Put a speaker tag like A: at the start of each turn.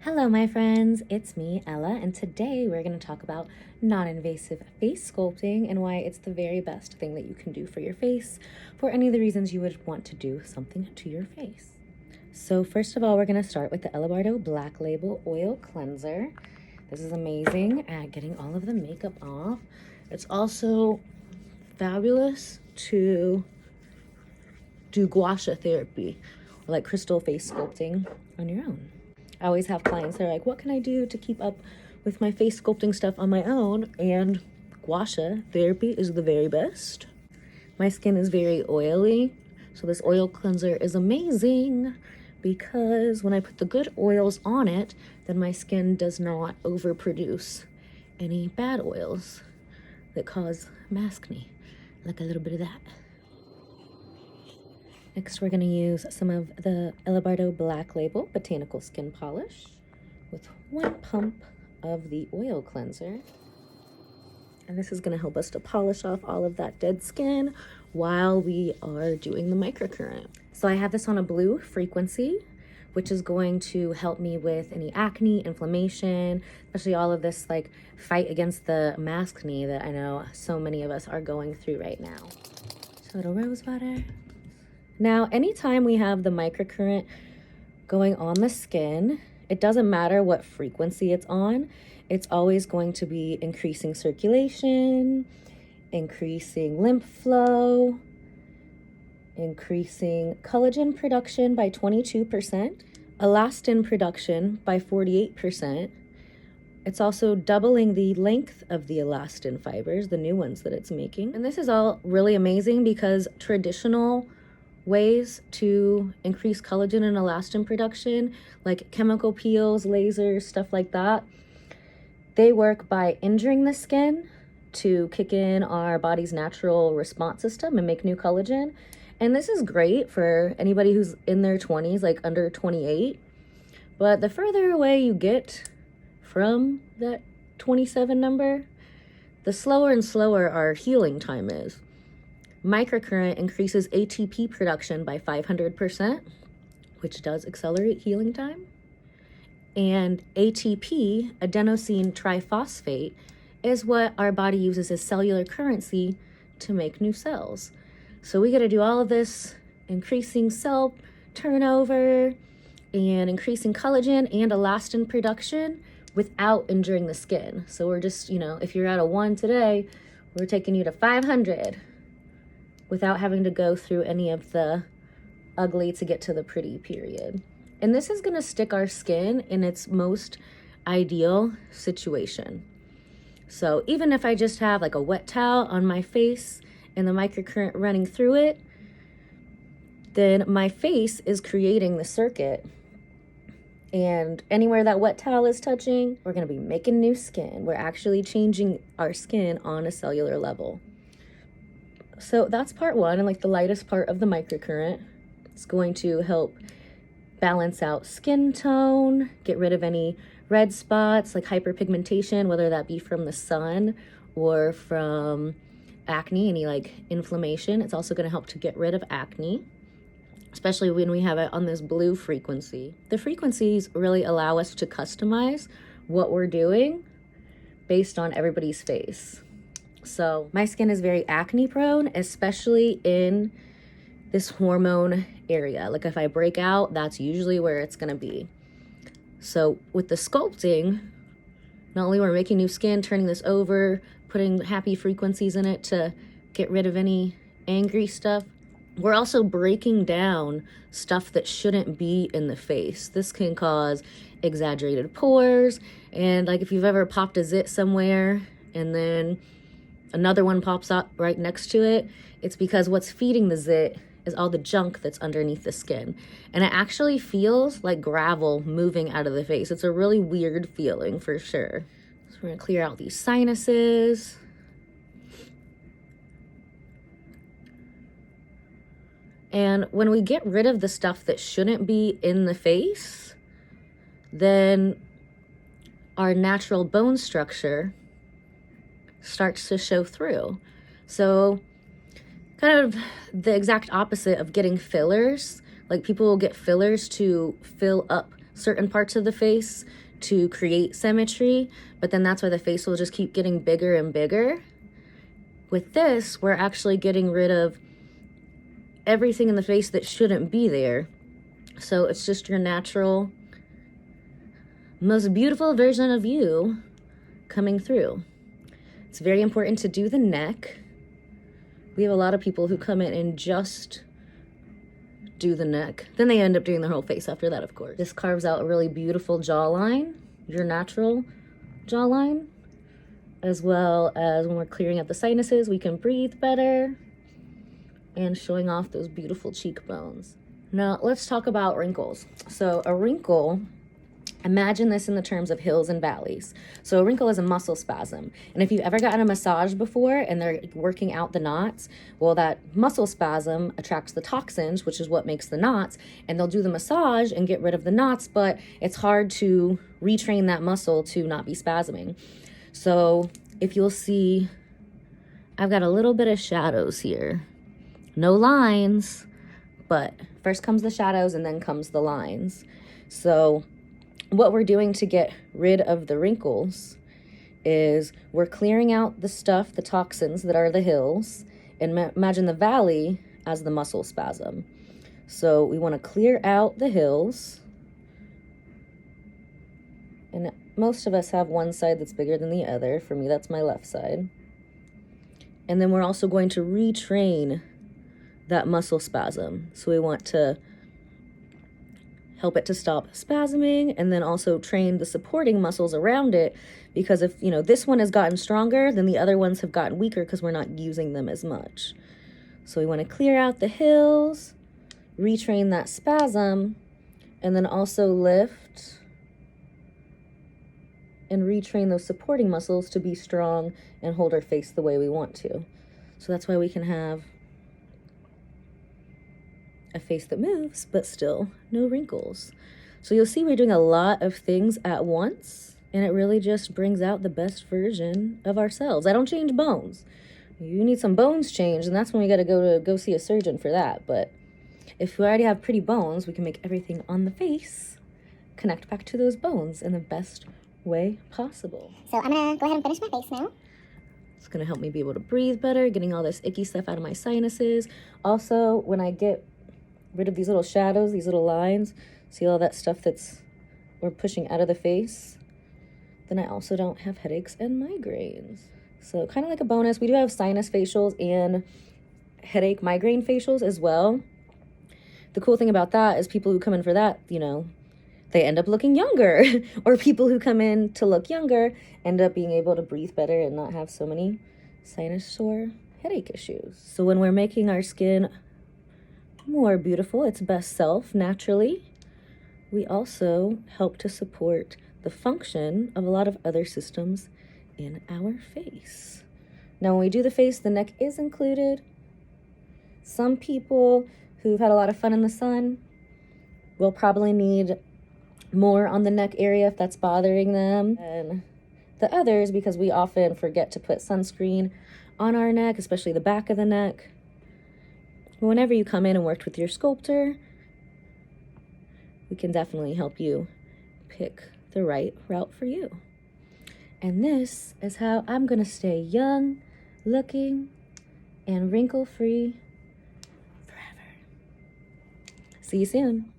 A: Hello my friends, it's me, Ella, and today we're going to talk about non-invasive face sculpting and why it's the very best thing that you can do for your face for any of the reasons you would want to do something to your face. So first of all, we're going to start with the Elabardo Black Label Oil Cleanser. This is amazing at getting all of the makeup off. It's also fabulous to do gua sha therapy, or like crystal face sculpting on your own. I always have clients that are like, what can I do to keep up with my face sculpting stuff on my own? And gua sha therapy is the very best. My skin is very oily, so this oil cleanser is amazing because when I put the good oils on it, then my skin does not overproduce any bad oils that cause maskne, like a little bit of that. Next, we're going to use some of the Elabardo Black Label Botanical Skin Polish with 1 pump of the oil cleanser. And this is going to help us to polish off all of that dead skin while we are doing the microcurrent. So I have this on a blue frequency, which is going to help me with any acne, inflammation, especially all of this like fight against the maskne that I know so many of us are going through right now. So a little rose water. Now, anytime we have the microcurrent going on the skin, it doesn't matter what frequency it's on, it's always going to be increasing circulation, increasing lymph flow, increasing collagen production by 22%, elastin production by 48%. It's also doubling the length of the elastin fibers, the new ones that it's making. And this is all really amazing because traditional ways to increase collagen and elastin production, like chemical peels, lasers, stuff like that, they work by injuring the skin to kick in our body's natural response system and make new collagen. And this is great for anybody who's in their 20s, like under 28. But the further away you get from that 27 number, the slower and slower our healing time is. Microcurrent increases ATP production by 500%, which does accelerate healing time. And ATP, adenosine triphosphate, is what our body uses as cellular currency to make new cells. So we got to do all of this increasing cell turnover and increasing collagen and elastin production without injuring the skin. So we're just, if you're at a 1 today, we're taking you to 500. Without having to go through any of the ugly to get to the pretty period. And this is going to stick our skin in its most ideal situation. So even if I just have like a wet towel on my face and the microcurrent running through it, then my face is creating the circuit. And anywhere that wet towel is touching, we're going to be making new skin. We're actually changing our skin on a cellular level. So that's part 1, and like the lightest part of the microcurrent. It's going to help balance out skin tone, get rid of any red spots like hyperpigmentation, whether that be from the sun or from acne, any like inflammation. It's also going to help to get rid of acne, especially when we have it on this blue frequency. The frequencies really allow us to customize what we're doing based on everybody's face. So my skin is very acne prone, especially in this hormone area. Like if I break out, that's usually where it's going to be. So with the sculpting, not only we're making new skin, turning this over, putting happy frequencies in it to get rid of any angry stuff, we're also breaking down stuff that shouldn't be in the face. This can cause exaggerated pores. And like if you've ever popped a zit somewhere and then another one pops up right next to it, it's because what's feeding the zit is all the junk that's underneath the skin. And it actually feels like gravel moving out of the face. It's a really weird feeling for sure. So we're gonna clear out these sinuses. And when we get rid of the stuff that shouldn't be in the face, then our natural bone structure starts to show through. So kind of the exact opposite of getting fillers. Like people will get fillers to fill up certain parts of the face to create symmetry, but then that's why the face will just keep getting bigger and bigger. With this, we're actually getting rid of everything in the face that shouldn't be there. So it's just your natural, most beautiful version of you coming through. It's very important to do the neck. We have a lot of people who come in and just do the neck. Then they end up doing their whole face after that, of course. This carves out a really beautiful jawline, your natural jawline, as well as when we're clearing up the sinuses, we can breathe better and showing off those beautiful cheekbones. Now, let's talk about wrinkles. So a wrinkle, imagine this in the terms of hills and valleys. So a wrinkle is a muscle spasm. And if you've ever gotten a massage before and they're working out the knots, well, that muscle spasm attracts the toxins, which is what makes the knots, and they'll do the massage and get rid of the knots, but it's hard to retrain that muscle to not be spasming. So if you'll see, I've got a little bit of shadows here. No lines, but first comes the shadows and then comes the lines. So what we're doing to get rid of the wrinkles is we're clearing out the stuff, the toxins that are the hills, and imagine the valley as the muscle spasm. So we want to clear out the hills, and most of us have one side that's bigger than the other. For me, that's my left side. And then we're also going to retrain that muscle spasm. So we want to help it to stop spasming and then also train the supporting muscles around it, because if, you know, this one has gotten stronger, then the other ones have gotten weaker because we're not using them as much. So we want to clear out the hills, retrain that spasm, and then also lift and retrain those supporting muscles to be strong and hold our face the way we want to. So that's why we can have a face that moves, but still no wrinkles. So you'll see we're doing a lot of things at once, and it really just brings out the best version of ourselves. I don't change bones. You need some bones changed, and that's when we got to go see a surgeon for that. But if we already have pretty bones, we can make everything on the face connect back to those bones in the best way possible.
B: So I'm gonna go ahead and finish my face now.
A: It's gonna help me be able to breathe better, getting all this icky stuff out of my sinuses. Also, when I get rid of these little shadows, these little lines, see all that stuff we're pushing out of the face, then I also don't have headaches and migraines. So kind of like a bonus, we do have sinus facials and headache migraine facials as well. The cool thing about that is people who come in for that, you know, they end up looking younger. Or people who come in to look younger end up being able to breathe better and not have so many sinus or headache issues. So when we're making our skin more beautiful, its best self naturally, we also help to support the function of a lot of other systems in our face. Now, when we do the face, the neck is included. Some people who've had a lot of fun in the sun will probably need more on the neck area if that's bothering them. And the others, because we often forget to put sunscreen on our neck, especially the back of the neck. Whenever you come in and worked with your sculptor, we can definitely help you pick the right route for you. And this is how I'm going to stay young, looking, and wrinkle-free forever. See you soon.